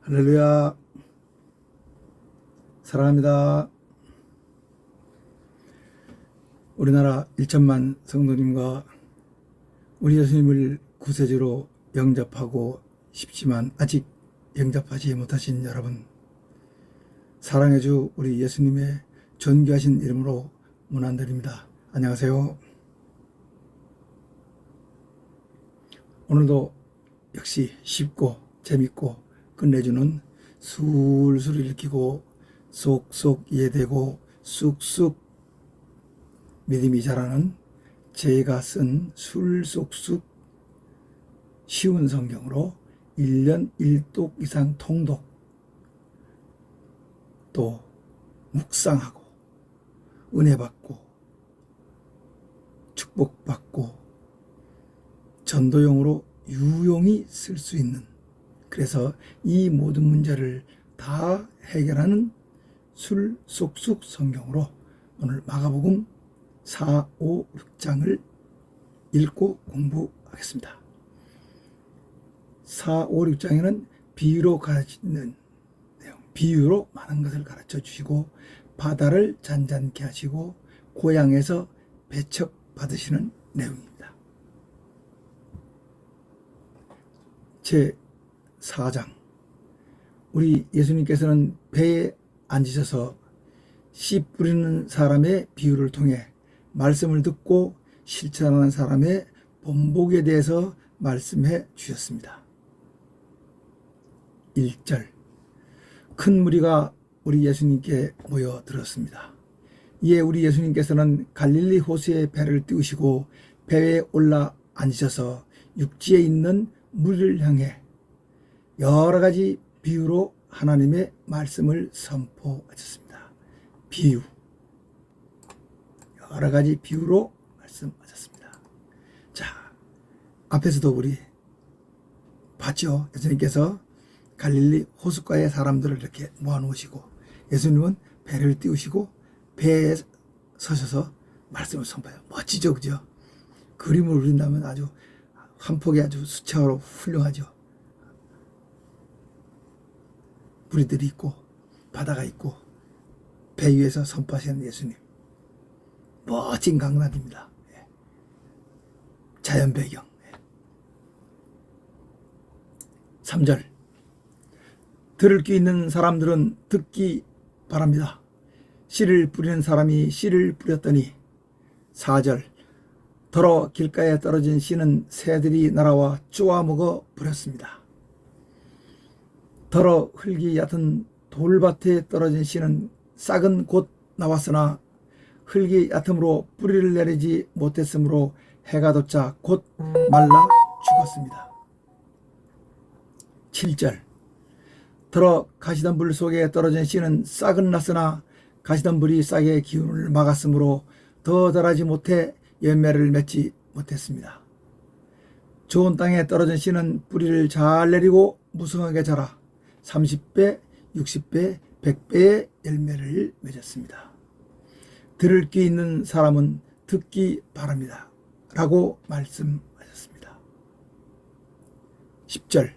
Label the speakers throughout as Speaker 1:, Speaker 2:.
Speaker 1: 할렐루야. 사랑합니다. 우리나라 1천만 성도님과 우리 예수님을 구세주로 영접하고 싶지만 아직 영접하지 못하신 여러분, 사랑의 주 우리 예수님의 존귀하신 이름으로 문안드립니다. 안녕하세요. 오늘도 역시 쉽고 재밌고 끝내주는 술술 읽히고 쏙쏙 이해되고 쑥쑥 믿음이 자라는 제가 쓴 술쏙쑥 쉬운 성경으로 1년 1독 이상 통독, 또 묵상하고 은혜받고 축복받고 전도용으로 유용히 쓸 수 있는, 그래서 이 모든 문제를 다 해결하는 술쏙쑥 성경으로 오늘 마가복음 4, 5, 6장을 읽고 공부하겠습니다. 4, 5, 6장에는 비유로 가르치는 내용, 비유로 많은 것을 가르쳐 주시고 바다를 잔잔케 하시고 고향에서 배척 받으시는 내용입니다. 제 4장, 우리 예수님께서는 배에 앉으셔서 씨 뿌리는 사람의 비유를 통해 말씀을 듣고 실천하는 사람의 본보기에 대해서 말씀해 주셨습니다. 1절, 큰 무리가 우리 예수님께 모여들었습니다. 이에 우리 예수님께서는 갈릴리 호수에 배를 띄우시고 배에 올라 앉으셔서 육지에 있는 무리를 향해 여러 가지 비유로 하나님의 말씀을 선포하셨습니다. 비유, 여러 가지 비유로 말씀하셨습니다. 자, 앞에서도 우리 봤죠. 예수님께서 갈릴리 호숫가의 사람들을 이렇게 모아놓으시고 예수님은 배를 띄우시고 배에 서셔서 말씀을 선포해요. 멋지죠, 그죠? 그림을 그린다면 아주 한 폭이 아주 수채화로 훌륭하죠. 무리들이 있고 바다가 있고 배 위에서 선포하시는 예수님, 멋진 강단입니다. 자연 배경. 3절, 들을 귀 있는 사람들은 듣기 바랍니다. 씨를 뿌리는 사람이 씨를 뿌렸더니. 4절, 더러 길가에 떨어진 씨는 새들이 날아와 쪼아먹어 버렸습니다. 더러 흙이 얕은 돌밭에 떨어진 씨는 싹은 곧 나왔으나 흙이 얕음으로 뿌리를 내리지 못했으므로 해가 돋자 곧 말라 죽었습니다. 7절, 더러 가시덤불 속에 떨어진 씨는 싹은 났으나 가시덤불이 싹의 기운을 막았으므로 더 자라지 못해 열매를 맺지 못했습니다. 좋은 땅에 떨어진 씨는 뿌리를 잘 내리고 무성하게 자라 30배, 60배, 100배의 열매를 맺었습니다. 들을 귀 있는 사람은 듣기 바랍니다. 라고 말씀하셨습니다. 10절,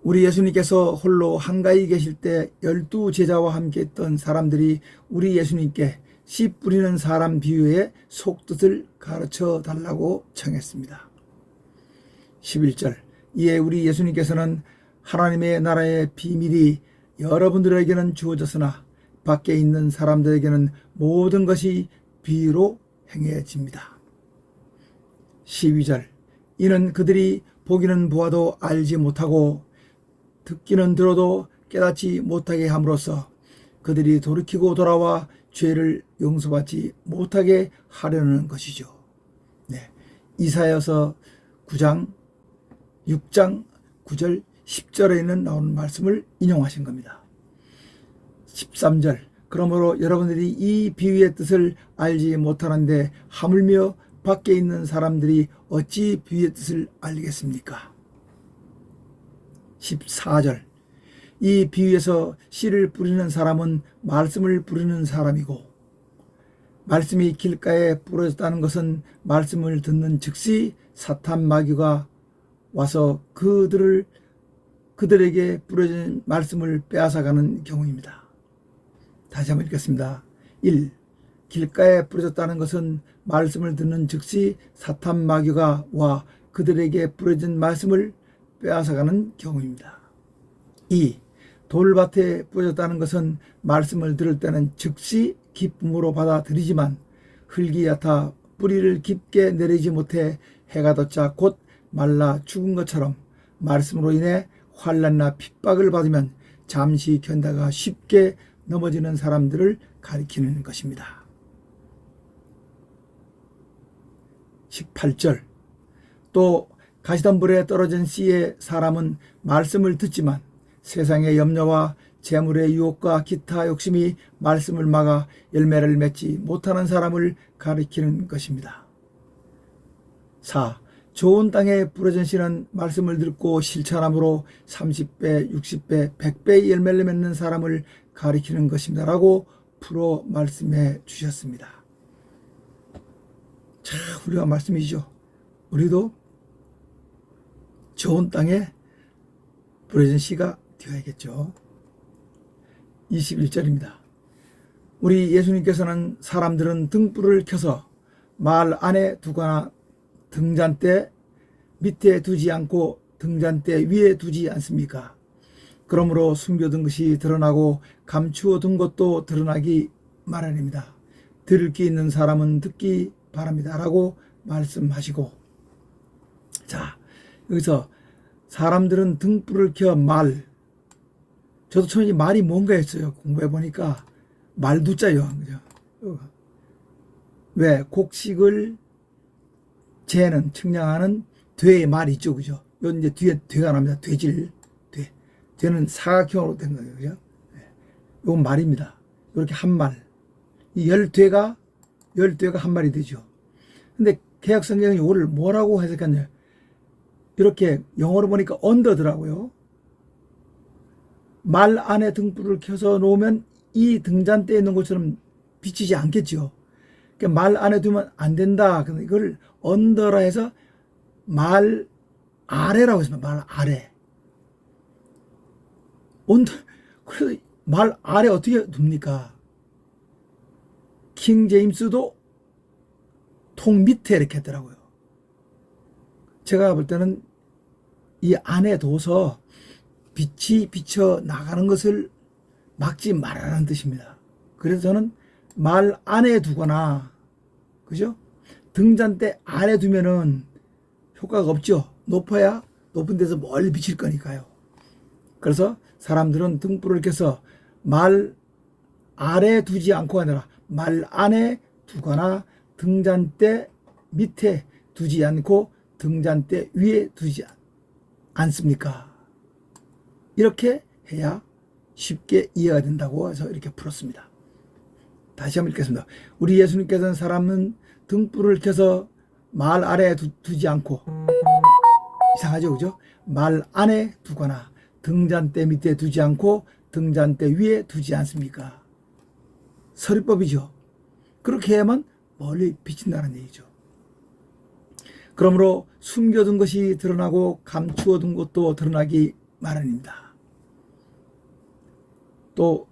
Speaker 1: 우리 예수님께서 홀로 한가히 계실 때 12제자와 함께 있던 사람들이 우리 예수님께 씨 뿌리는 사람 비유의 속뜻을 가르쳐 달라고 청했습니다. 11절, 이에 우리 예수님께서는 하나님의 나라의 비밀이 여러분들에게는 주어졌으나 밖에 있는 사람들에게는 모든 것이 비유로 행해집니다. 12절, 이는 그들이 보기는 보아도 알지 못하고 듣기는 들어도 깨닫지 못하게 함으로써 그들이 돌이키고 돌아와 죄를 용서받지 못하게 하려는 것이죠. 네, 이사야서 9장, 6장 9절, 10절에는 나오는 말씀을 인용하신 겁니다. 13절, 그러므로 여러분들이 이 비유의 뜻을 알지 못하는데 하물며 밖에 있는 사람들이 어찌 비유의 뜻을 알겠습니까? 14절, 이 비유에서 씨를 뿌리는 사람은 말씀을 뿌리는 사람이고 말씀이 길가에 부러졌다는 것은 말씀을 듣는 즉시 사탄 마귀가 와서 그들을 그들에게 뿌려진 말씀을 빼앗아가는 경우입니다. 다시 한번 읽겠습니다. 1. 길가에 뿌려졌다는 것은 말씀을 듣는 즉시 사탄 마귀가 와 그들에게 뿌려진 말씀을 빼앗아가는 경우입니다. 2. 돌밭에 뿌려졌다는 것은 말씀을 들을 때는 즉시 기쁨으로 받아들이지만 흙이 얕아 뿌리를 깊게 내리지 못해 해가 돋자 곧 말라 죽은 것처럼 말씀으로 인해 환난이나 핍박을 받으면 잠시 견다가 쉽게 넘어지는 사람들을 가리키는 것입니다. 18절. 또 가시덤불에 떨어진 씨의 사람은 말씀을 듣지만 세상의 염려와 재물의 유혹과 기타 욕심이 말씀을 막아 열매를 맺지 못하는 사람을 가리키는 것입니다. 4. 좋은 땅에 부러진 씨는 말씀을 듣고 실천함으로 30배, 60배, 100배의 열매를 맺는 사람을 가리키는 것입니다. 라고 풀어 말씀해 주셨습니다. 자, 훌륭한 말씀이죠. 우리도 좋은 땅에 부러진 씨가 되어야겠죠. 21절입니다. 우리 예수님께서는 사람들은 등불을 켜서 말 안에 두거나 등잔대 밑에 두지 않고 등잔대 위에 두지 않습니까? 그러므로 숨겨둔 것이 드러나고 감추어 둔 것도 드러나기 마련입니다. 들을 귀 있는 사람은 듣기 바랍니다. 라고 말씀하시고, 자, 여기서 사람들은 등불을 켜 저도 처음에 말이 뭔가 했어요. 공부해 보니까 말두자요. 그죠? 왜? 곡식을 재는, 측량하는 되의 말이 있죠. 그죠? 요 이제 뒤에 되가 납니다. 되질, 돼. 되는 사각형으로 된 거예요. 그죠? 이건 말입니다. 이렇게 한 말. 이 열되가 한 말이 되죠. 근데 개역 성경이 이거를 뭐라고 해석했냐? 이렇게 영어로 보니까 언더더라고요. 말 안에 등불을 켜서 놓으면 이 등잔대에 있는 것처럼 비치지 않겠죠. 그러니까 말 안에 두면 안 된다. 근데 이걸 언더라 해서 말 아래라고 했습니다. 말 아래. 그래서 말 아래 어떻게 둡니까? 킹 제임스도 통 밑에 이렇게 했더라고요. 제가 볼 때는 이 안에 둬서 빛이 비쳐 나가는 것을 막지 말라는 뜻입니다. 그래서 저는 말 안에 두거나, 그죠? 등잔대 아래 두면은 효과가 없죠. 높아야 높은 데서 멀리 비칠 거니까요. 그래서 사람들은 등불을 켜서 말 아래 두지 않고 아니라 말 안에 두거나 등잔대 밑에 두지 않고 등잔대 위에 두지 않습니까? 이렇게 해야 쉽게 이해가 된다고 해서 이렇게 풀었습니다. 다시 한번 읽겠습니다. 우리 예수님께서는 사람은 등불을 켜서 말 아래에 두지 않고, 이상하죠, 그죠? 말 안에 두거나 등잔대 밑에 두지 않고 등잔대 위에 두지 않습니까? 서리법이죠. 그렇게 해야만 멀리 비친다는 얘기죠. 그러므로 숨겨둔 것이 드러나고 감추어둔 것도 드러나기 마련입니다. 또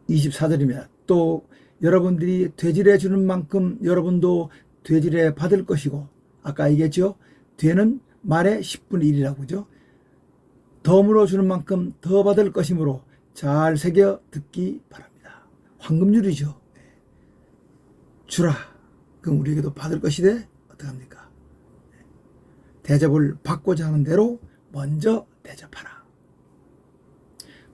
Speaker 1: 24절입니다. 또 여러분들이 되질해 주는 만큼 여러분도 되질해 받을 것이고, 아까 얘기했죠. 되는 말의 10분의 1이라고 그죠? 덤으로 주는 만큼 더 받을 것이므로 잘 새겨 듣기 바랍니다. 황금률이죠. 주라. 그럼 우리에게도 받을 것이 돼? 어떡합니까? 대접을 받고자 하는 대로 먼저 대접하라.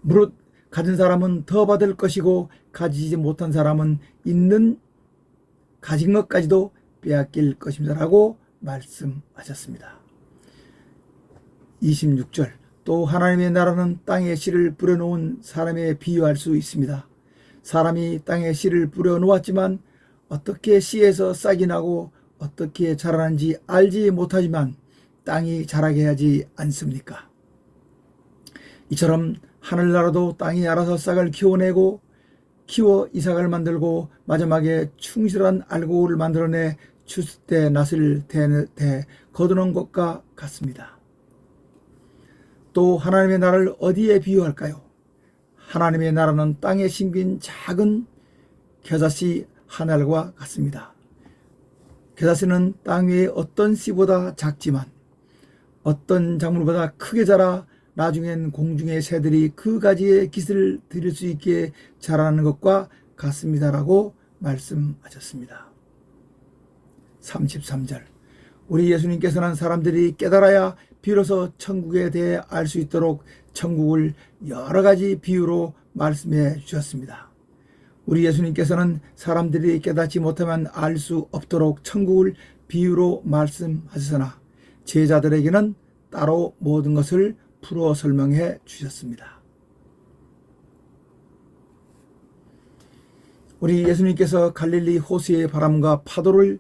Speaker 1: 무릇 가진 사람은 더 받을 것이고 가지지 못한 사람은 가진 것까지도 빼앗길 것입니다. 라고 말씀하셨습니다. 26절. 또 하나님의 나라는 땅에 씨를 뿌려놓은 사람에 비유할 수 있습니다. 사람이 땅에 씨를 뿌려놓았지만 어떻게 씨에서 싹이 나고 어떻게 자라는지 알지 못하지만 땅이 자라게 하지 않습니까? 이처럼 하늘나라도 땅이 알아서 싹을 키워내고 키워 이삭을 만들고 마지막에 충실한 알곡을 만들어내 추수 때 낫을 거두는 것과 같습니다. 또 하나님의 나라를 어디에 비유할까요? 하나님의 나라는 땅에 심긴 작은 겨자씨 하늘과 같습니다. 겨자씨는 땅 위의 어떤 씨보다 작지만 어떤 작물보다 크게 자라 나중엔 공중의 새들이 그 가지에 깃을 들일 수 있게 자라는 것과 같습니다라고 말씀하셨습니다. 33절, 우리 예수님께서는 사람들이 깨달아야 비로소 천국에 대해 알 수 있도록 천국을 여러 가지 비유로 말씀해 주셨습니다. 우리 예수님께서는 사람들이 깨닫지 못하면 알 수 없도록 천국을 비유로 말씀하셨으나 제자들에게는 따로 모든 것을 풀어 설명해 주셨습니다. 우리 예수님께서 갈릴리 호수의 바람과 파도를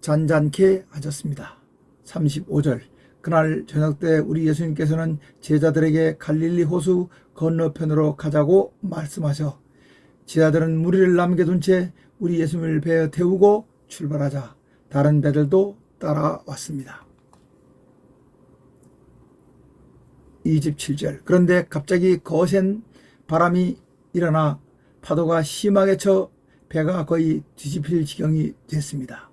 Speaker 1: 잔잔케 하셨습니다. 35절, 그날 저녁 때 우리 예수님께서는 제자들에게 갈릴리 호수 건너편으로 가자고 말씀하셔 제자들은 무리를 남겨둔 채 우리 예수님을 배에 태우고 출발하자 다른 배들도 따라왔습니다. 27절, 그런데 갑자기 거센 바람이 일어나 파도가 심하게 쳐 배가 거의 뒤집힐 지경이 됐습니다.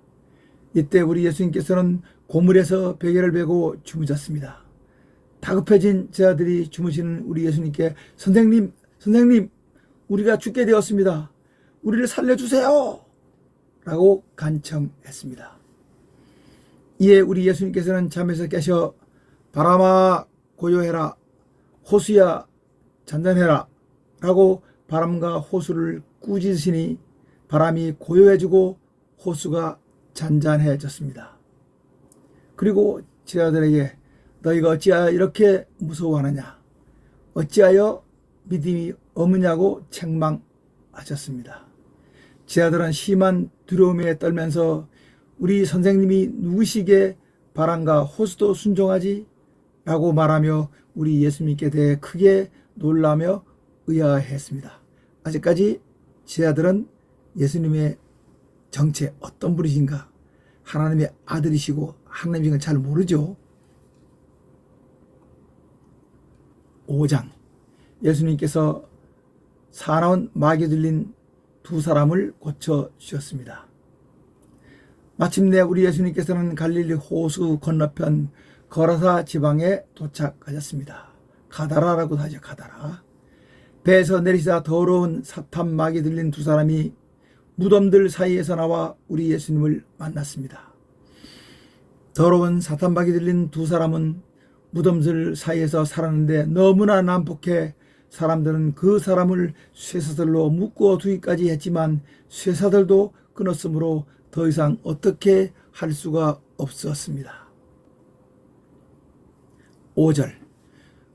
Speaker 1: 이때 우리 예수님께서는 고물에서 베개를 베고 주무셨습니다. 다급해진 제자들이 주무시는 우리 예수님께 선생님 우리가 죽게 되었습니다. 우리를 살려주세요 라고 간청했습니다. 이에 우리 예수님께서는 잠에서 깨셔 바람아 고요해라, 호수야 잔잔해라 라고 바람과 호수를 꾸짖으시니 바람이 고요해지고 호수가 잔잔해졌습니다. 그리고 제자들에게 너희가 어찌하여 이렇게 무서워하느냐, 어찌하여 믿음이 없느냐고 책망하셨습니다. 제자들은 심한 두려움에 떨면서 우리 선생님이 누구시기에 바람과 호수도 순종하지? 라고 말하며 우리 예수님께 대해 크게 놀라며 의아해했습니다. 아직까지 제자들은 예수님의 정체 어떤 분이신가, 하나님의 아들이시고 하나님인 걸 잘 모르죠. 5장, 예수님께서 사나운 마귀 들린 두 사람을 고쳐주셨습니다. 마침내 우리 예수님께서는 갈릴리 호수 건너편 거라사 지방에 도착하셨습니다. 가다라라고도 하죠. 가다라. 배에서 내리시다 더러운 사탄 마귀 들린 두 사람이 무덤들 사이에서 나와 우리 예수님을 만났습니다. 더러운 사탄 마귀 들린 두 사람은 무덤들 사이에서 살았는데 너무나 난폭해 사람들은 그 사람을 쇠사슬로 묶어 두기까지 했지만 쇠사슬도 끊었으므로 더 이상 어떻게 할 수가 없었습니다. 5절,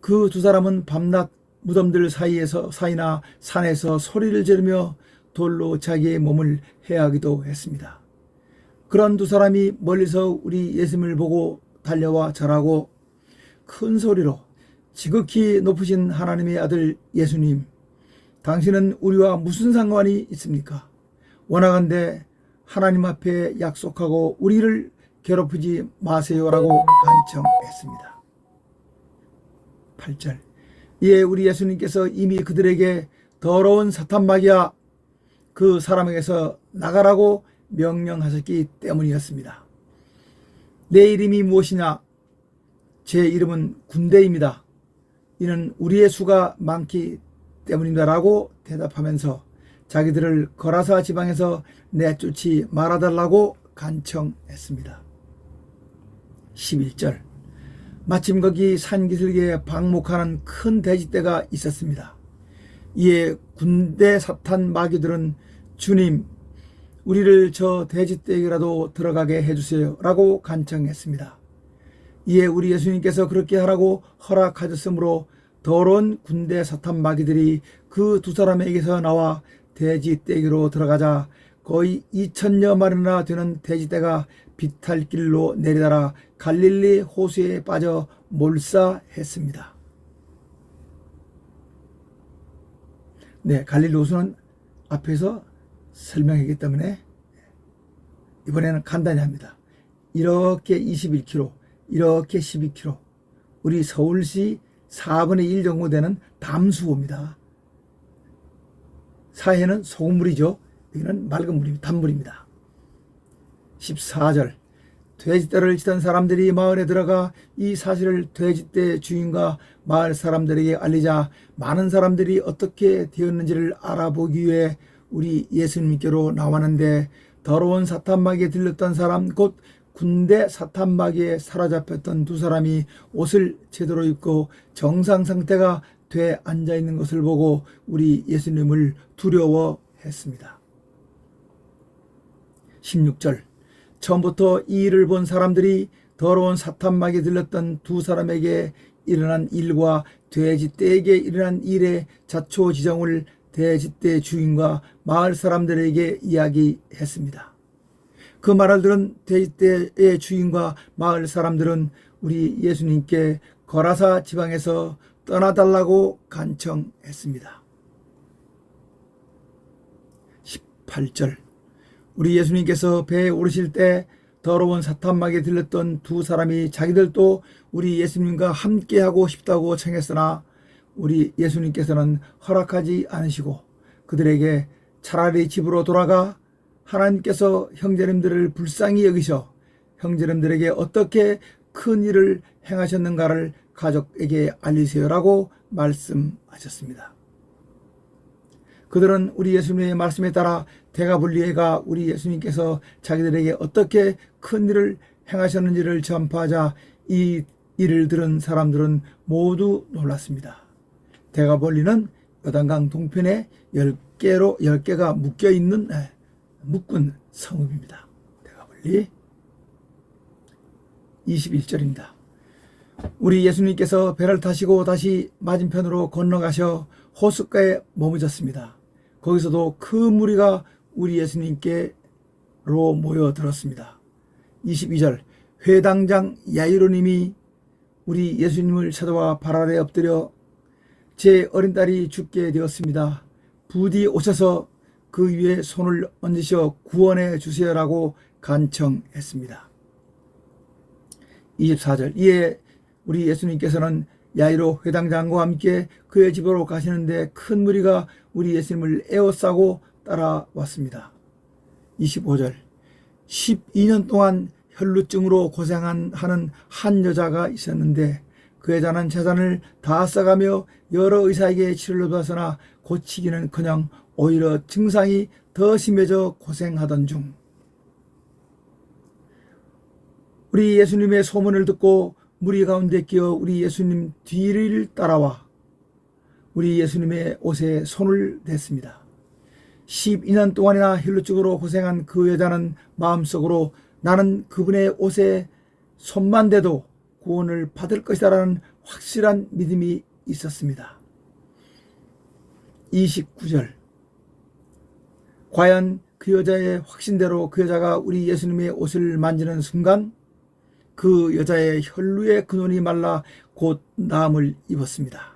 Speaker 1: 그 두 사람은 밤낮 무덤들 사이나 산에서 소리를 지르며 돌로 자기의 몸을 해하기도 했습니다. 그런 두 사람이 멀리서 우리 예수님을 보고 달려와 절하고 큰 소리로 지극히 높으신 하나님의 아들 예수님, 당신은 우리와 무슨 상관이 있습니까? 원하건대 하나님 앞에 약속하고 우리를 괴롭히지 마세요라고 간청했습니다. 8절, 이에 우리 예수님께서 이미 그들에게 더러운 사탄 마귀야 그 사람에게서 나가라고 명령하셨기 때문이었습니다. 내 이름이 무엇이냐? 제 이름은 군대입니다. 이는 우리의 수가 많기 때문입니다 라고 대답하면서 자기들을 거라사 지방에서 내쫓지 말아달라고 간청했습니다. 11절, 마침 거기 산기슭에 방목하는 큰 돼지떼가 있었습니다. 이에 군대 사탄 마귀들은 주님, 우리를 저 돼지떼에게라도 들어가게 해주세요 라고 간청했습니다. 이에 우리 예수님께서 그렇게 하라고 허락하셨으므로 더러운 군대 사탄 마귀들이 그 두 사람에게서 나와 돼지떼기로 들어가자 거의 2000여 마리나 되는 돼지떼가 비탈길로 내려달아 갈릴리 호수에 빠져 몰사했습니다. 네, 갈릴리 호수는 앞에서 설명했기 때문에 이번에는 간단히 합니다. 이렇게 21km, 이렇게 12km, 우리 서울시 4분의 1 정도 되는 담수호입니다. 사해는 소금물이죠. 여기는 맑은 물입니다. 단물입니다. 14절 돼지떼를 치던 사람들이 마을에 들어가 이 사실을 돼지떼 주인과 마을 사람들에게 알리자 많은 사람들이 어떻게 되었는지를 알아보기 위해 우리 예수님께로 나왔는데 더러운 사탄마귀에 들렸던 사람 곧 군대 사탄마귀에 사로잡혔던 두 사람이 옷을 제대로 입고 정상 상태가 돼 앉아있는 것을 보고 우리 예수님을 두려워했습니다. 16절 처음부터 이 일을 본 사람들이 더러운 사탄마귀에 들렸던 두 사람에게 일어난 일과 돼지떼에게 일어난 일의 자초지종을 돼지떼 주인과 마을 사람들에게 이야기했습니다. 그 말을 들은 돼지떼의 주인과 마을 사람들은 우리 예수님께 거라사 지방에서 떠나달라고 간청했습니다. 18절 우리 예수님께서 배에 오르실 때 더러운 사탄마귀에 들렸던 두 사람이 자기들도 우리 예수님과 함께하고 싶다고 청했으나 우리 예수님께서는 허락하지 않으시고 그들에게 차라리 집으로 돌아가 하나님께서 형제님들을 불쌍히 여기셔 형제님들에게 어떻게 큰 일을 행하셨는가를 가족에게 알리세요라고 말씀하셨습니다. 그들은 우리 예수님의 말씀에 따라 대가불리에가 우리 예수님께서 자기들에게 어떻게 큰 일을 행하셨는지를 전파하자 이 일을 들은 사람들은 모두 놀랐습니다. 대가벌리는 요단강 동편에 10개가 묶여있는 묶은 성읍입니다. 대가벌리 21절입니다. 우리 예수님께서 배를 타시고 다시 맞은편으로 건너가셔 호숫가에 머무셨습니다. 거기서도 큰 무리가 우리 예수님께로 모여들었습니다. 22절 회당장 야이로님이 우리 예수님을 찾아와 발 아래 엎드려 제 어린 딸이 죽게 되었습니다. 부디 오셔서 그 위에 손을 얹으셔 구원해 주세요라고 간청했습니다. 24절 이에 우리 예수님께서는 야이로 회당장과 함께 그의 집으로 가시는데 큰 무리가 우리 예수님을 에워싸고 따라왔습니다. 25절 12년 동안 혈루증으로 고생하는 한 여자가 있었는데 그 여자는 재산을 다 써가며 여러 의사에게 치료를 받았으나 고치기는커녕 오히려 증상이 더 심해져 고생하던 중 우리 예수님의 소문을 듣고 무리 가운데 끼어 우리 예수님 뒤를 따라와 우리 예수님의 옷에 손을 댔습니다. 12년 동안이나 혈루증으로 고생한 그 여자는 마음속으로 나는 그분의 옷에 손만 대도 구원을 받을 것이다라는 확실한 믿음이 있었습니다. 29절 과연 그 여자의 확신대로 그 여자가 우리 예수님의 옷을 만지는 순간 그 여자의 혈루의 근원이 말라 곧 나음을 입었습니다.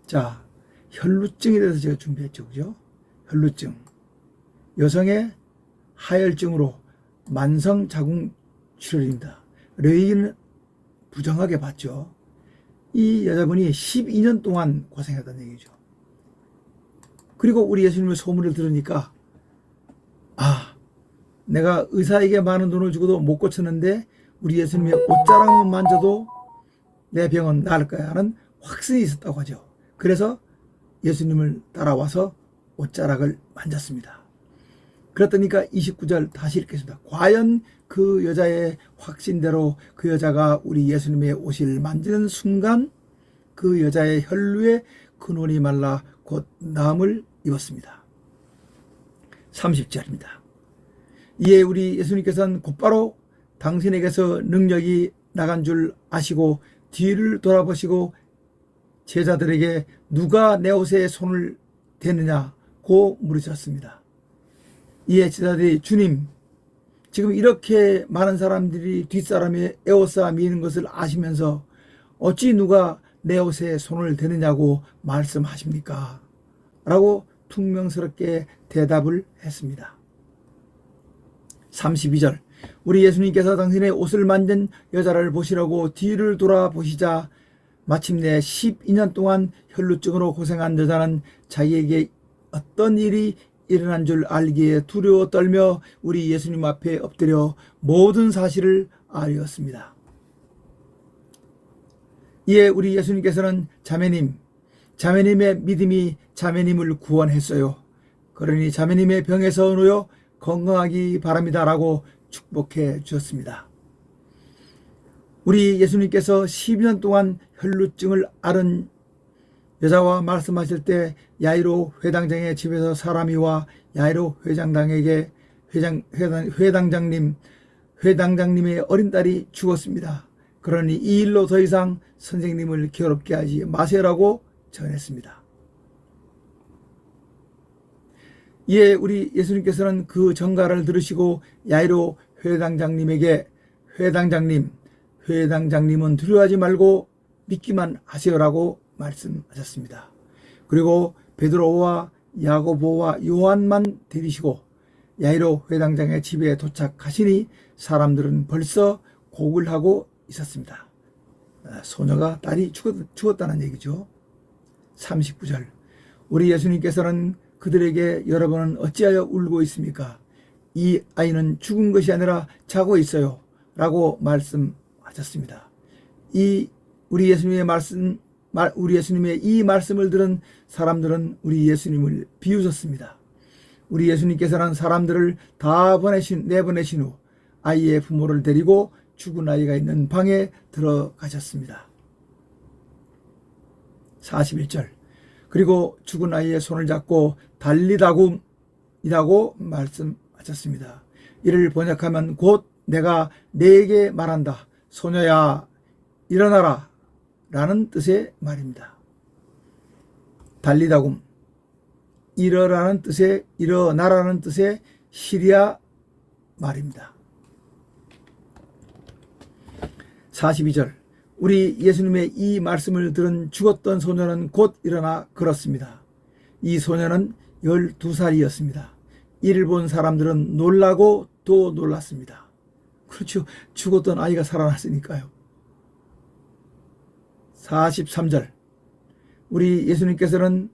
Speaker 1: 자, 혈루증에 대해서 제가 준비했죠. 그죠? 혈루증. 여성의 하혈증으로 만성 자궁 출혈입니다. 레이는 부정하게 봤죠. 이 여자분이 12년 동안 고생했다는 얘기죠. 그리고 우리 예수님의 소문을 들으니까 내가 의사에게 많은 돈을 주고도 못 고쳤는데 우리 예수님의 옷자락만 만져도 내 병은 나을 거야 하는 확신이 있었다고 하죠. 그래서 예수님을 따라와서 옷자락을 만졌습니다. 그랬더니까 29절 다시 읽겠습니다. 과연 그 여자의 확신대로 그 여자가 우리 예수님의 옷을 만지는 순간 그 여자의 혈루의 근원이 말라 곧 나음을 입었습니다. 30절입니다. 이에 우리 예수님께서는 곧바로 당신에게서 능력이 나간 줄 아시고 뒤를 돌아보시고 제자들에게 누가 내 옷에 손을 대느냐고 물으셨습니다. 이에 제자들이 주님 지금 이렇게 많은 사람들이 뒷사람이 에워싸 미는 것을 아시면서 어찌 누가 내 옷에 손을 대느냐고 말씀하십니까? 라고 퉁명스럽게 대답을 했습니다. 32절 우리 예수님께서 당신의 옷을 만든 여자를 보시려고 뒤를 돌아보시자 마침내 12년 동안 혈루증으로 고생한 여자는 자기에게 어떤 일이 일어난 줄 알기에 두려워 떨며 우리 예수님 앞에 엎드려 모든 사실을 아뢰었습니다. 이에 우리 예수님께서는 자매님의 믿음이 자매님을 구원했어요. 그러니 자매님의 병에서 놓여 건강하기 바랍니다 라고 축복해 주셨습니다. 우리 예수님께서 12년 동안 혈루증을 앓은 여자와 말씀하실 때 야이로 회당장의 집에서 사람이 와 야이로 회당장님의 어린 딸이 죽었습니다. 그러니 이 일로 더 이상 선생님을 괴롭게 하지 마세요라고 전했습니다. 이에 우리 예수님께서는 그 전가를 들으시고 야이로 회당장님에게 회당장님은 두려워하지 말고 믿기만 하세요라고 말씀하셨습니다. 그리고 베드로와 야고보와 요한만 데리시고 야이로 회당장의 집에 도착하시니 사람들은 벌써 곡을 하고 있었습니다. 소녀가 딸이 죽었다는 얘기죠. 39절 우리 예수님께서는 그들에게 여러분은 어찌하여 울고 있습니까? 이 아이는 죽은 것이 아니라 자고 있어요 라고 말씀하셨습니다. 우리 예수님의 이 말씀을 들은 사람들은 우리 예수님을 비웃었습니다. 우리 예수님께서는 사람들을 다 내보내신 후 아이의 부모를 데리고 죽은 아이가 있는 방에 들어가셨습니다. 41절 그리고 죽은 아이의 손을 잡고 달리다굼이라고 말씀하셨습니다. 이를 번역하면 곧 내가 네게 말한다. 소녀야 일어나라 라는 뜻의 말입니다. 달리다굼 일어나라는 뜻의 시리아 말입니다. 42절 우리 예수님의 이 말씀을 들은 죽었던 소녀는 곧 일어나 걸었습니다. 이 소녀는 12살이었습니다. 이를 본 사람들은 놀라고 또 놀랐습니다. 그렇죠. 죽었던 아이가 살아났으니까요. 43절 우리 예수님께서는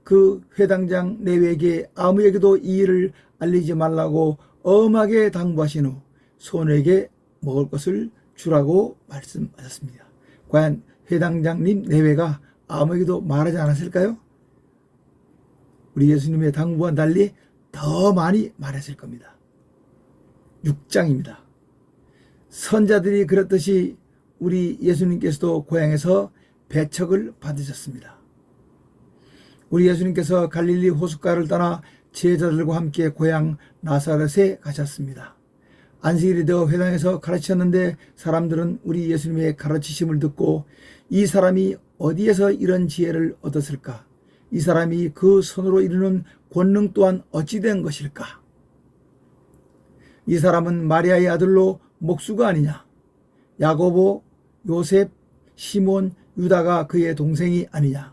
Speaker 1: 그 회당장 레위에게 아무에게도 이 일을 알리지 말라고 엄하게 당부하신 후 소녀에게 먹을 것을 주라고 말씀하셨습니다. 과연 회당장님 레위가 아무에게도 말하지 않았을까요? 우리 예수님의 당부와 달리 더 많이 말했을 겁니다. 6장입니다. 선자들이 그랬듯이 우리 예수님께서도 고향에서 배척을 받으셨습니다. 우리 예수님께서 갈릴리 호숫가를 떠나 제자들과 함께 고향 나사렛에 가셨습니다. 안식일이 되어 회당에서 가르치셨는데 사람들은 우리 예수님의 가르치심을 듣고 이 사람이 어디에서 이런 지혜를 얻었을까? 이 사람이 그 손으로 이루는 권능 또한 어찌 된 것일까? 이 사람은 마리아의 아들로 목수가 아니냐? 야고보, 요셉, 시몬, 유다가 그의 동생이 아니냐?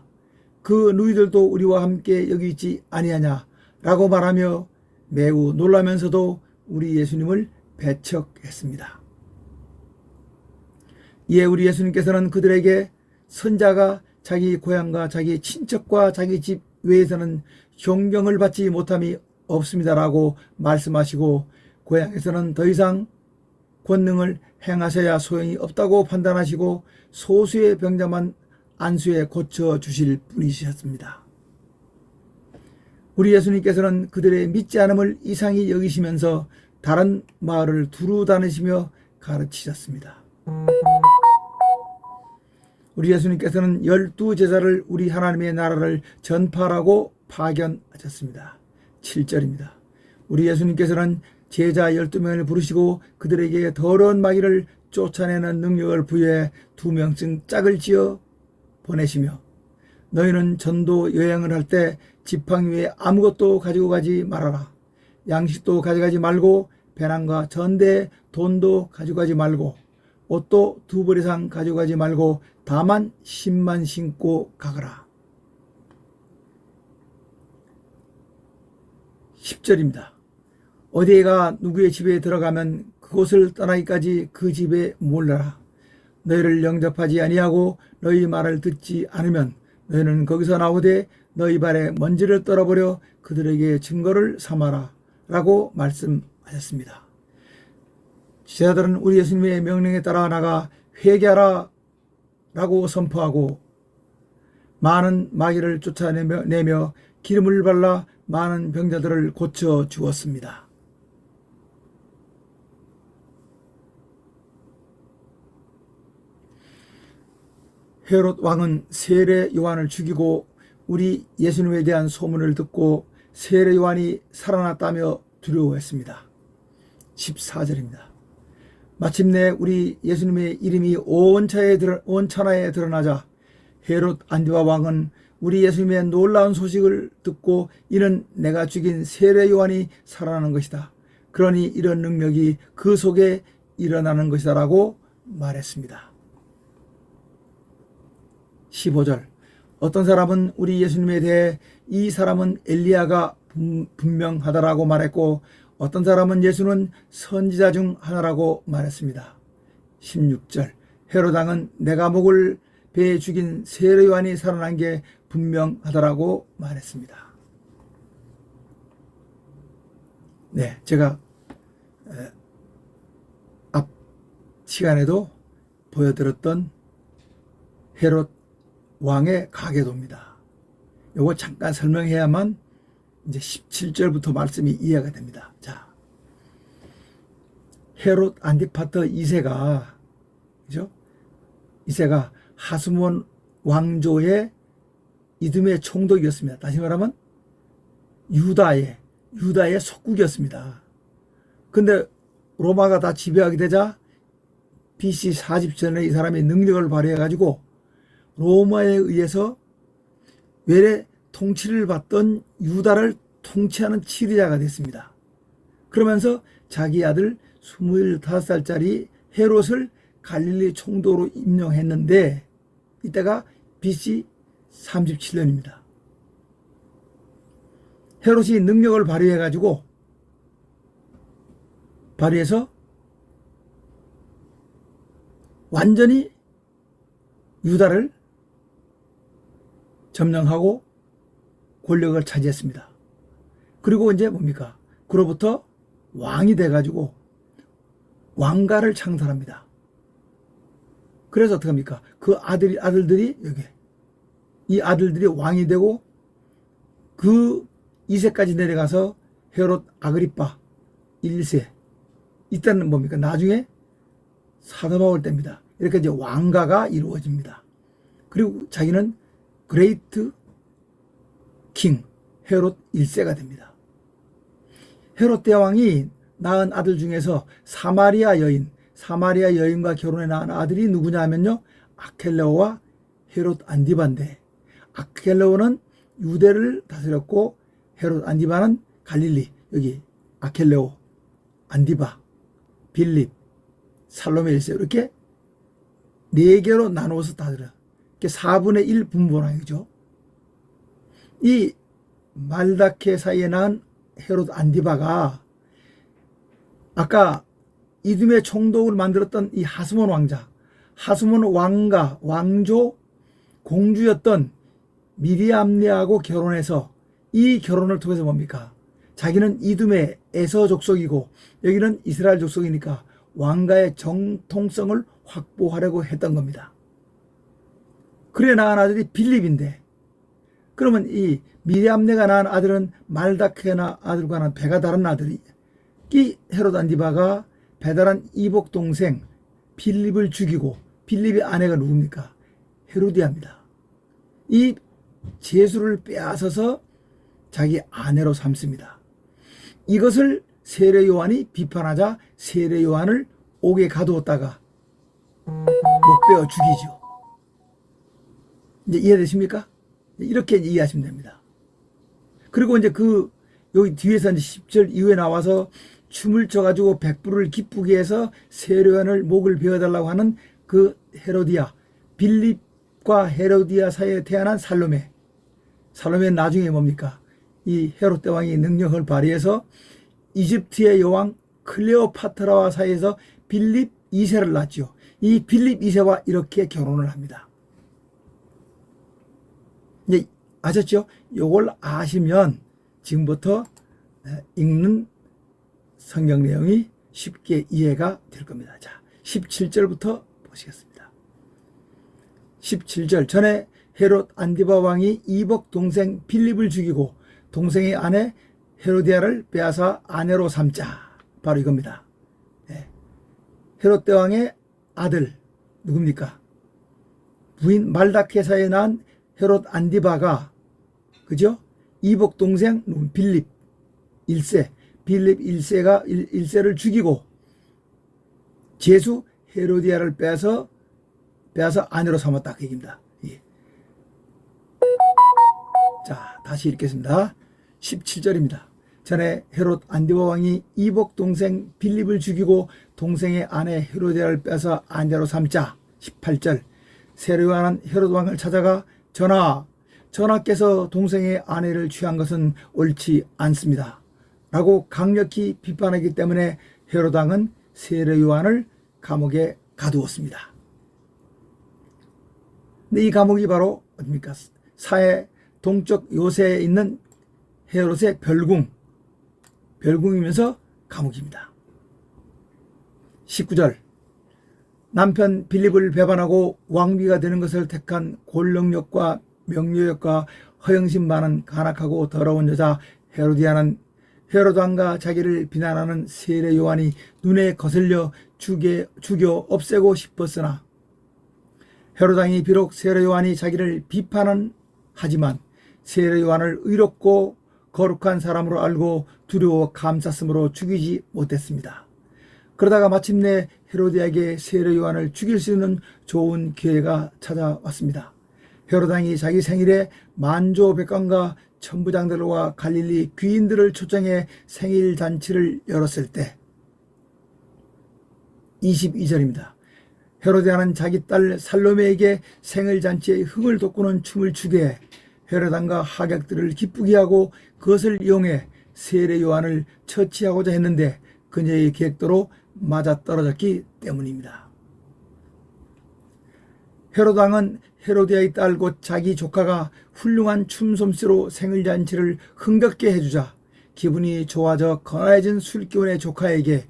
Speaker 1: 그 누이들도 우리와 함께 여기 있지 아니하냐? 라고 말하며 매우 놀라면서도 우리 예수님을 배척했습니다. 이에 우리 예수님께서는 그들에게 선자가 자기 고향과 자기 친척과 자기 집 외에서는 존경을 받지 못함이 없습니다라고 말씀하시고 고향에서는 더 이상 권능을 행하셔야 소용이 없다고 판단하시고 소수의 병자만 안수에 고쳐주실 분이셨습니다. 우리 예수님께서는 그들의 믿지 않음을 이상히 여기시면서 다른 마을을 두루 다니시며 가르치셨습니다. 우리 예수님께서는 12제자를 우리 하나님의 나라를 전파하라고 파견하셨습니다. 7절입니다. 우리 예수님께서는 제자 12명을 부르시고 그들에게 더러운 마귀를 쫓아내는 능력을 부여해 2명씩 짝을 지어 보내시며 너희는 전도 여행을 할 때 지팡이 위에 아무것도 가지고 가지 말아라. 양식도 가져가지 말고 배낭과 전대에 돈도 가져가지 말고 옷도 2벌 이상 가져가지 말고 다만 신만 신고 가거라. 10절입니다. 어디에가 누구의 집에 들어가면 그곳을 떠나기까지 그 집에 몰라라. 너희를 영접하지 아니하고 너희 말을 듣지 않으면 너희는 거기서 나오되 너희 발에 먼지를 떨어버려 그들에게 증거를 삼아라 라고 말씀하셨습니다. 제자들은 우리 예수님의 명령에 따라 나가 회개하라 라고 선포하고 많은 마귀를 쫓아내며 기름을 발라 많은 병자들을 고쳐 주었습니다. 헤롯 왕은 세례 요한을 죽이고 우리 예수님에 대한 소문을 듣고 세례 요한이 살아났다며 두려워했습니다. 14절입니다. 마침내 우리 예수님의 이름이 온 천하에 드러나자 헤롯 안디바 왕은 우리 예수님의 놀라운 소식을 듣고 이는 내가 죽인 세례 요한이 살아나는 것이다. 그러니 이런 능력이 그 속에 일어나는 것이다 라고 말했습니다. 15절 어떤 사람은 우리 예수님에 대해 이 사람은 엘리야가 분명하다라고 말했고 어떤 사람은 예수는 선지자 중 하나라고 말했습니다. 16절 헤롯 왕은 내가 목을 베어 죽인 세례 요한이 살아난 게 분명하다라고 말했습니다. 네, 제가 앞 시간에도 보여드렸던 헤롯 왕의 가계도입니다. 요거 잠깐 설명해야만 이제 17절부터 말씀이 이해가 됩니다. 자, 헤롯 안티파터 2세가 그죠? 2세가 하스몬 왕조의 이듬의 총독이었습니다. 다시 말하면 유다의 속국이었습니다. 근데 로마가 다 지배하게 되자 BC 40전에 이 사람이 능력을 발휘해 가지고 로마에 의해서 외래 통치를 받던 유다를 통치하는 지리자가 됐습니다. 그러면서 자기 아들 25살짜리 헤롯을 갈릴리 총독으로 임명했는데 이때가 BC 37년입니다. 헤롯이 능력을 발휘해서 완전히 유다를 점령하고 권력을 차지했습니다. 그리고 이제 뭡니까? 그로부터 왕이 돼가지고 왕가를 창설합니다. 그래서 어떻게 합니까? 그 아들들이 이 아들들이 왕이 되고 그 2세까지 내려가서 헤롯 아그리파 1세 이때는 뭡니까? 나중에 사도 바울 때입니다. 이렇게 이제 왕가가 이루어집니다. 그리고 자기는 그레이트 킹 헤롯 1세가 됩니다. 헤롯 대왕이 낳은 아들 중에서 사마리아 여인과 결혼해 낳은 아들이 누구냐 하면요, 아켈레오와 헤롯 안디바인데, 아켈레오는 유대를 다스렸고 헤롯 안디바는 갈릴리, 여기 아켈레오, 안디바, 빌립, 살로메 1세 이렇게 4개로 나누어서 다스려요. 이렇게 4분의 1 분봉이죠. 이 말다케 사이에 낳은 헤롯 안디바가 아까 이듬의 총독을 만들었던 이 하스몬 왕조 공주였던 미리암네하고 결혼해서 이 결혼을 통해서 뭡니까? 자기는 이듬의 에서 족속이고 여기는 이스라엘 족속이니까 왕가의 정통성을 확보하려고 했던 겁니다. 그래 낳은 아들이 빌립인데, 그러면 이 미리암네가 낳은 아들은 말다케나 아들과 는 배가 다른 아들이, 이 헤롯 안디바가 배다른 이복 동생 빌립을 죽이고, 빌립의 아내가 누굽니까? 헤로디아입니다. 이 제수를 빼앗아서 자기 아내로 삼습니다. 이것을 세례 요한이 비판하자 세례 요한을 옥에 가두었다가 목베어 죽이죠. 이제 이해되십니까? 이렇게 이해하시면 됩니다. 그리고 이제 여기 뒤에서 이제 10절 이후에 나와서 춤을 춰가지고 백부를 기쁘게 해서 세례 요한을 목을 베어달라고 하는 그 헤로디아, 빌립과 헤로디아 사이에 태어난 살로메는 나중에 뭡니까? 이 헤롯 대왕이 능력을 발휘해서 이집트의 여왕 클레오파트라와 사이에서 빌립 2세를 낳았죠. 이 빌립 2세와 이렇게 결혼을 합니다. 이제 아셨죠? 요걸 아시면 지금부터 읽는 성경 내용이 쉽게 이해가 될 겁니다. 자, 17절부터 보시겠습니다. 17절 전에 헤롯 안디바 왕이 이복 동생 빌립을 죽이고 동생의 아내 헤로디아를 빼앗아 아내로 삼자. 바로 이겁니다. 헤롯 대왕의 아들 누굽니까? 부인 말다케사에 낳은 헤롯 안디바가 그죠? 이복 동생 빌립 1세 빌립 1세를 죽이고 제수 헤로디아를 빼앗아 아내로 삼았다 그 얘기입니다. 예. 자, 다시 읽겠습니다. 17절입니다. 전에 헤롯 안디바 왕이 이복 동생 빌립을 죽이고 동생의 아내 헤로디아를 빼앗아 아내로 삼자. 18절 세례요한은 헤롯 왕을 찾아가 전하께서 동생의 아내를 취한 것은 옳지 않습니다 라고 강력히 비판하기 때문에 헤롯 왕은 세례요한을 감옥에 가두었습니다. 근데 이 감옥이 바로 어디입니까? 사해 동쪽 요새에 있는 헤롯의 별궁이면서 감옥입니다. 19절 남편 빌립을 배반하고 왕비가 되는 것을 택한 권력욕과 명료욕과 허영심 많은 간악하고 더러운 여자 헤로디아는 헤롯 왕과 자기를 비난하는 세례 요한이 눈에 거슬려 죽여 없애고 싶었으나 헤롯 왕이 비록 세례 요한이 자기를 비판은 하지만 세례 요한을 의롭고 거룩한 사람으로 알고 두려워 감쌌으므로 죽이지 못했습니다. 그러다가 마침내 헤로디아에게 세례 요한을 죽일 수 있는 좋은 기회가 찾아왔습니다. 헤롯 왕이 자기 생일에 만조 백관과 천부장들과 갈릴리 귀인들을 초청해 생일 잔치를 열었을 때 22절입니다. 헤로디아는 자기 딸 살로메에게 생일 잔치에 흥을 돋구는 춤을 추게 해 헤롯 왕과 하객들을 기쁘게 하고 그것을 이용해 세례 요한을 처치하고자 했는데 그녀의 계획대로 맞아떨어졌기 때문입니다. 헤롯 왕은 헤로디아의 딸 곧 자기 조카가 훌륭한 춤솜씨로 생일잔치를 흥겹게 해주자 기분이 좋아져 거나해진 술기운의 조카에게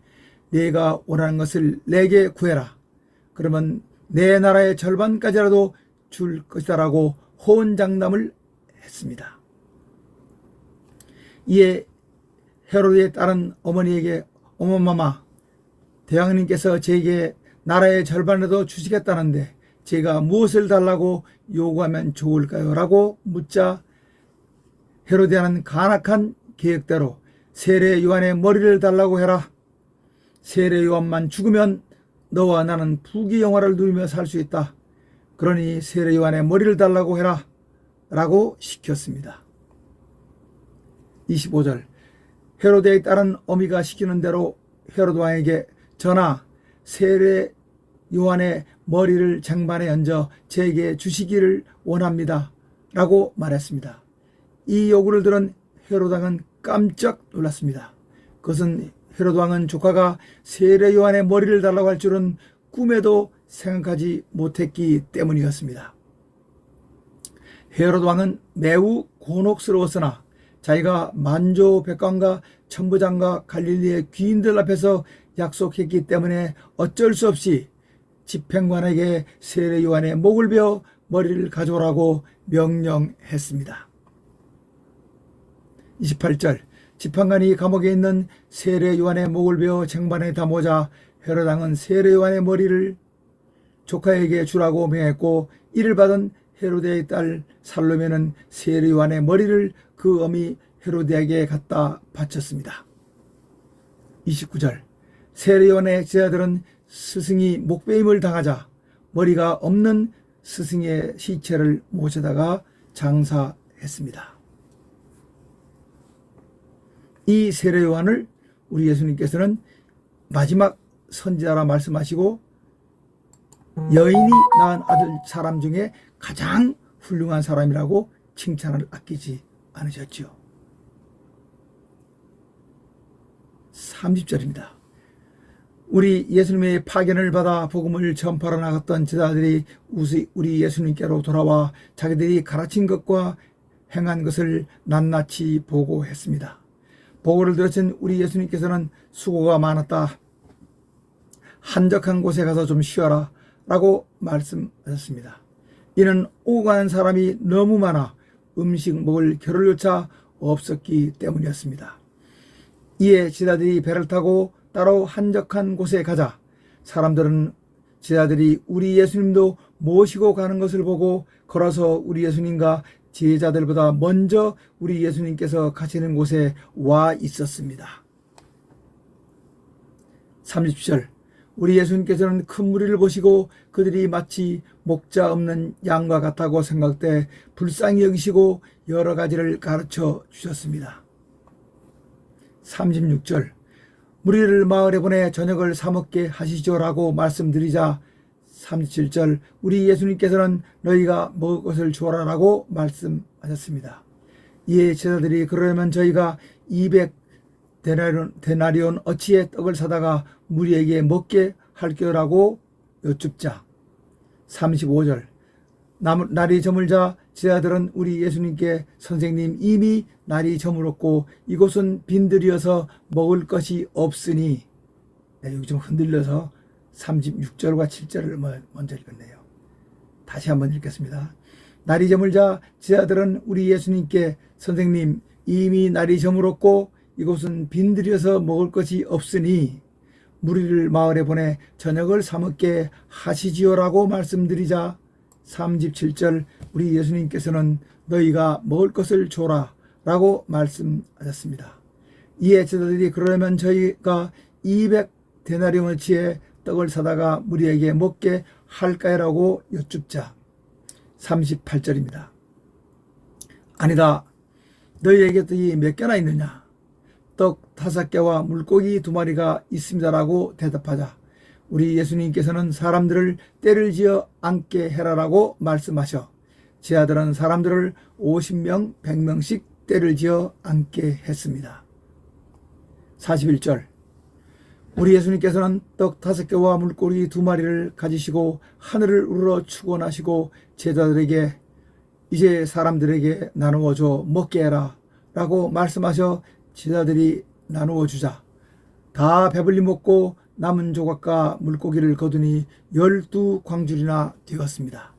Speaker 1: 내가 원하는 것을 내게 구해라. 그러면 내 나라의 절반까지라도 줄 것이다 라고 호언장담을 했습니다. 이에 헤로드의 딸은 어머니에게 어머마마 대왕님께서 제게 나라의 절반이라도 주시겠다는데 제가 무엇을 달라고 요구하면 좋을까요? 라고 묻자 헤로디아는 간악한 계획대로 세례 요한의 머리를 달라고 해라. 세례 요한만 죽으면 너와 나는 부귀영화를 누리며 살 수 있다. 그러니 세례 요한의 머리를 달라고 해라. 라고 시켰습니다. 25절 헤로데의 딸은 어미가 시키는 대로 헤롯 왕에게 전하 세례 요한의 머리를 쟁반에 얹어 제게 주시기를 원합니다. 라고 말했습니다. 이 요구를 들은 헤롯 왕은 깜짝 놀랐습니다. 그것은 헤롯 왕은 조카가 세례 요한의 머리를 달라고 할 줄은 꿈에도 생각하지 못했기 때문이었습니다. 헤롯 왕은 매우 곤혹스러웠으나 자기가 만조 백관과 천부장과 갈릴리의 귀인들 앞에서 약속했기 때문에 어쩔 수 없이 집행관에게 세례 요한의 목을 베어 머리를 가져오라고 명령했습니다. 28절 집행관이 감옥에 있는 세례 요한의 목을 베어 쟁반에 담고자 헤롯 왕은 세례 요한의 머리를 조카에게 주라고 명했고 이를 받은 헤로데의 딸 살로메는 세례 요한의 머리를 그 어미 헤로데에게 갖다 바쳤습니다. 29절 세례 요한의 제자들은 스승이 목베임을 당하자 머리가 없는 스승의 시체를 모셔다가 장사했습니다. 이 세례 요한을 우리 예수님께서는 마지막 선지자라 말씀하시고 여인이 낳은 아들 사람 중에 가장 훌륭한 사람이라고 칭찬을 아끼지 않으셨죠. 30절입니다. 우리 예수님의 파견을 받아 복음을 전파로 나갔던 제자들이 우리 예수님께로 돌아와 자기들이 가르친 것과 행한 것을 낱낱이 보고했습니다. 보고를 들으신 우리 예수님께서는 수고가 많았다. 한적한 곳에 가서 좀 쉬어라 라고 말씀하셨습니다. 이는 오고 가는 사람이 너무 많아 음식 먹을 겨를조차 없었기 때문이었습니다. 이에 제자들이 배를 타고 따로 한적한 곳에 가자 사람들은 제자들이 우리 예수님도 모시고 가는 것을 보고 걸어서 우리 예수님과 제자들보다 먼저 우리 예수님께서 가시는 곳에 와 있었습니다. 30절 우리 예수님께서는 큰 무리를 보시고 그들이 마치 목자 없는 양과 같다고 생각돼 불쌍히 여기시고 여러 가지를 가르쳐 주셨습니다. 36절 무리를 마을에 보내 저녁을 사 먹게 하시죠라고 말씀드리자 37절 우리 예수님께서는 너희가 먹을 것을 주어라라고 말씀하셨습니다. 이에 제자들이 그러려면 저희가 200데나리온 어치의 떡을 사다가 무리에게 먹게 할게요라고 여쭙자 35절 날이 저물자 제자들은 우리 예수님께 선생님 이미 날이 저물었고 이곳은 빈들이어서 먹을 것이 없으니 여기 좀 흔들려서 36절과 7절을 먼저 읽었네요. 다시 한번 읽겠습니다. 날이 저물자 제자들은 우리 예수님께 선생님 이미 날이 저물었고 이곳은 빈들이어서 먹을 것이 없으니 무리를 마을에 보내 저녁을 사 먹게 하시지요라고 말씀드리자 37절 우리 예수님께서는 너희가 먹을 것을 줘라 라고 말씀하셨습니다. 이에 제자들이 그러려면 저희가 200데나리온어치의 떡을 사다가 무리에게 먹게 할까요? 라고 여쭙자 38절입니다. 아니다. 너희에게 떡이 몇 개나 있느냐? 떡 5개와 물고기 2마리가 있습니다라고 대답하자 우리 예수님께서는 사람들을 때를 지어 앉게 해라라고 말씀하셔 제자들은 사람들을 50명 100명씩 때를 지어 앉게 했습니다. 41절 우리 예수님께서는 떡 5개와 물고기 2마리를 가지시고 하늘을 우러러 축원하시고 제자들에게 이제 사람들에게 나누어 줘 먹게 해라 라고 말씀하셔 제자들이 나누어 주자 다 배불리 먹고 남은 조각과 물고기를 거두니 12광줄이나 되었습니다.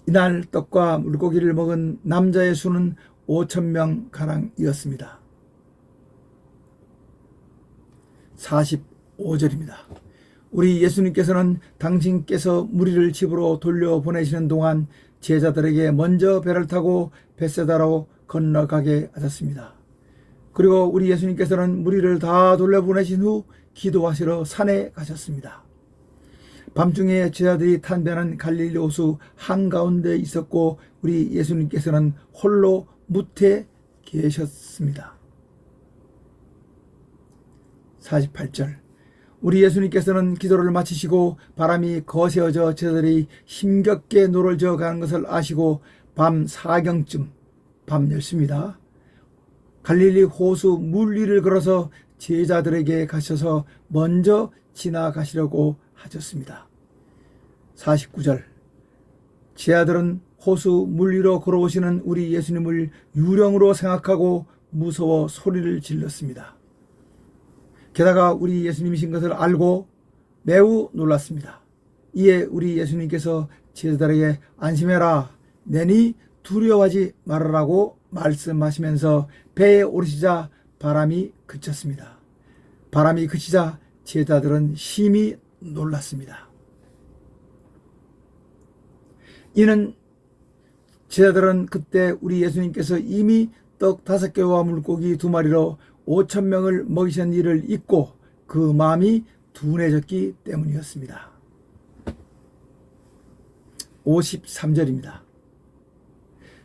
Speaker 1: 이날 떡과 물고기를 먹은 남자의 수는 5,000명 가량이었습니다. 45절입니다. 우리 예수님께서는 당신께서 무리를 집으로 돌려보내시는 동안 제자들에게 먼저 배를 타고 벳세다로 건너가게 하셨습니다. 그리고 우리 예수님께서는 무리를 다 돌려보내신 후 기도하시러 산에 가셨습니다. 밤중에 제자들이 탄 배는 갈릴리 호수 한가운데 있었고 우리 예수님께서는 홀로 무태 계셨습니다. 48절 우리 예수님께서는 기도를 마치시고 바람이 거세어져 제자들이 힘겹게 노를 저어 가는 것을 아시고 밤 4경쯤 밤 10시입니다. 갈릴리 호수 물 위를 걸어서 제자들에게 가셔서 먼저 지나가시려고 하셨습니다. 49절 제자들은 호수 물 위로 걸어오시는 우리 예수님을 유령으로 생각하고 무서워 소리를 질렀습니다. 게다가 우리 예수님이신 것을 알고 매우 놀랐습니다. 이에 우리 예수님께서 제자들에게 안심해라 내니 두려워하지 말아라고 말씀하시면서 배에 오르시자 바람이 그쳤습니다. 바람이 그치자 제자들은 심히 놀랐습니다. 이는 제자들은 그때 우리 예수님께서 이미 떡 5개와 물고기 2마리로 5,000명을 먹이신 일을 잊고 그 마음이 둔해졌기 때문이었습니다. 53절입니다.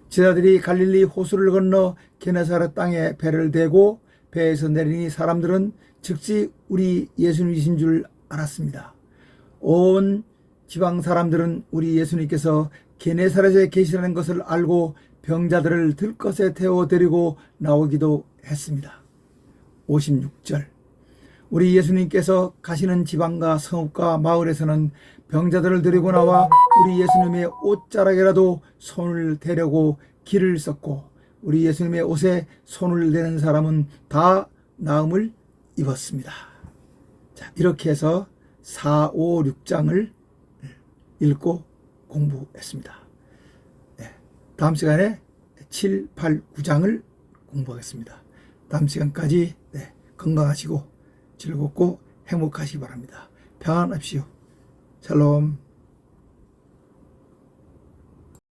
Speaker 1: 제자들이 갈릴리 호수를 건너 게네사렛 땅에 배를 대고 배에서 내리니 사람들은 즉시 우리 예수님이신 줄 알았습니다. 온 지방 사람들은 우리 예수님께서 게네사렛에 계시라는 것을 알고 병자들을 들것에 태워 데리고 나오기도 했습니다. 56절 우리 예수님께서 가시는 지방과 성읍과 마을에서는 병자들을 데리고 나와 우리 예수님의 옷자락이라도 손을 대려고 길을 썼고, 우리 예수님의 옷에 손을 대는 사람은 다 나음을 입었습니다. 자, 이렇게 해서 4, 5, 6장을 읽고 공부했습니다. 네, 다음 시간에 7, 8, 9장을 공부하겠습니다. 다음 시간까지 건강하시고 즐겁고 행복하시기 바랍니다. 평안하십시오. 샬롬.